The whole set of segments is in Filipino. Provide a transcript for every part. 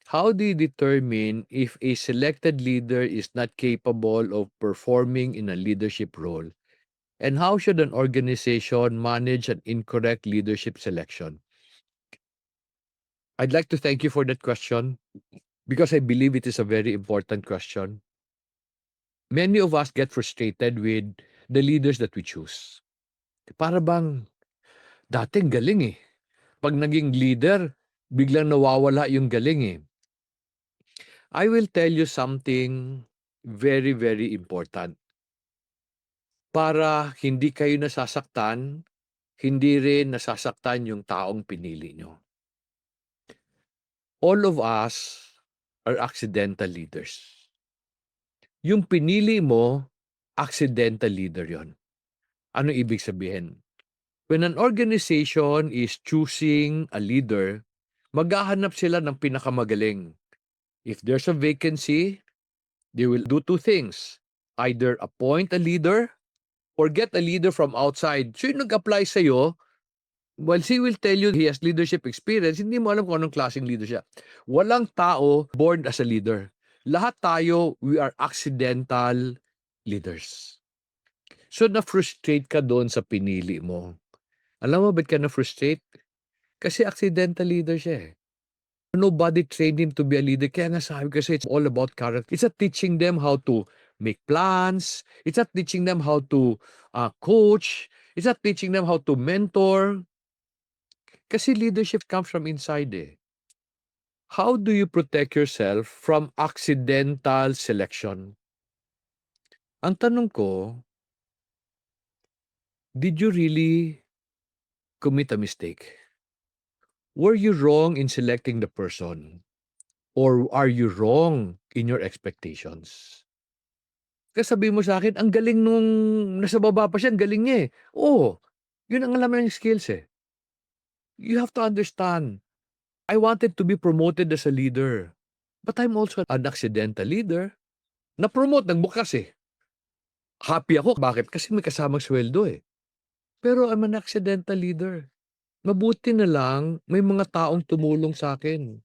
How do you determine if a selected leader is not capable of performing in a leadership role? And how should an organization manage an incorrect leadership selection? I'd like to thank you for that question because I believe it is a very important question. Many of us get frustrated with the leaders that we choose. Para bang dating galing eh. Pag naging leader, biglang nawawala yung galing eh. I will tell you something very, very important. Para hindi kayo nasasaktan, hindi rin nasasaktan yung taong pinili nyo. All of us are accidental leaders. Yung pinili mo, accidental leader yon. Ano ibig sabihin? When an organization is choosing a leader, maghahanap sila ng pinakamagaling. If there's a vacancy, they will do two things. Either appoint a leader or get a leader from outside. So yung nag-apply sa'yo, well, he will tell you he has leadership experience, hindi mo alam kung anong klaseng leader siya. Walang tao born as a leader. Lahat tayo, we are accidental leaders. So na-frustrate ka doon sa pinili mo. Alam mo ba't ka na-frustrate? Kasi accidental leader siya eh. Nobody trained him to be a leader. Kaya nga sabi ko kasi it's all about character. It's not teaching them how to make plans. It's not teaching them how to coach. It's not teaching them how to mentor. Kasi leadership comes from inside eh. How do you protect yourself from accidental selection? Ang tanong ko, did you really commit a mistake? Were you wrong in selecting the person? Or are you wrong in your expectations? Kasi sabihin mo sa akin, ang galing nung nasa baba pa siya, ang galing niya eh. Oo, yun ang alam ng skills eh. You have to understand, I wanted to be promoted as a leader. But I'm also an accidental leader. Na-promote, nagbukas eh. Happy ako. Bakit? Kasi may kasamang sweldo eh. Pero I'm an accidental leader. Mabuti na lang, may mga taong tumulong sa akin.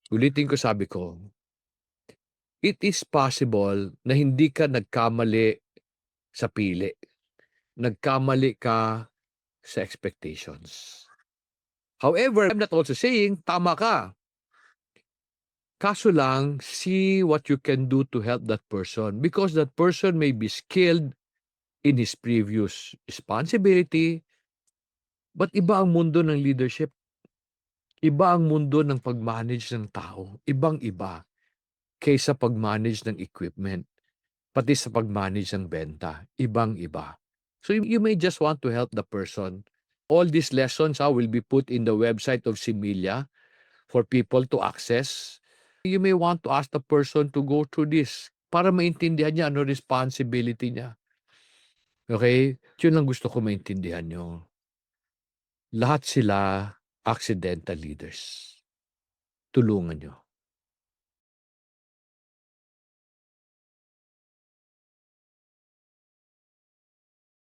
Ulitin ko sabi ko, it is possible na hindi ka nagkamali sa pili. Nagkamali ka sa expectations. However, I'm not also saying tama ka. Kaso lang, see what you can do to help that person because that person may be skilled in his previous responsibility, but iba ang mundo ng leadership. Iba ang mundo ng pag-manage ng tao. Ibang-iba kaysa pag-manage ng equipment, pati sa pag-manage ng benta. Ibang-iba. So you may just want to help the person. All these lessons will be put in the website of Similia for people to access. You may want to ask the person to go through this para maintindihan niya ano responsibility niya. Okay? Yun lang gusto ko maintindihan nyo. Lahat sila accidental leaders. Tulungan nyo.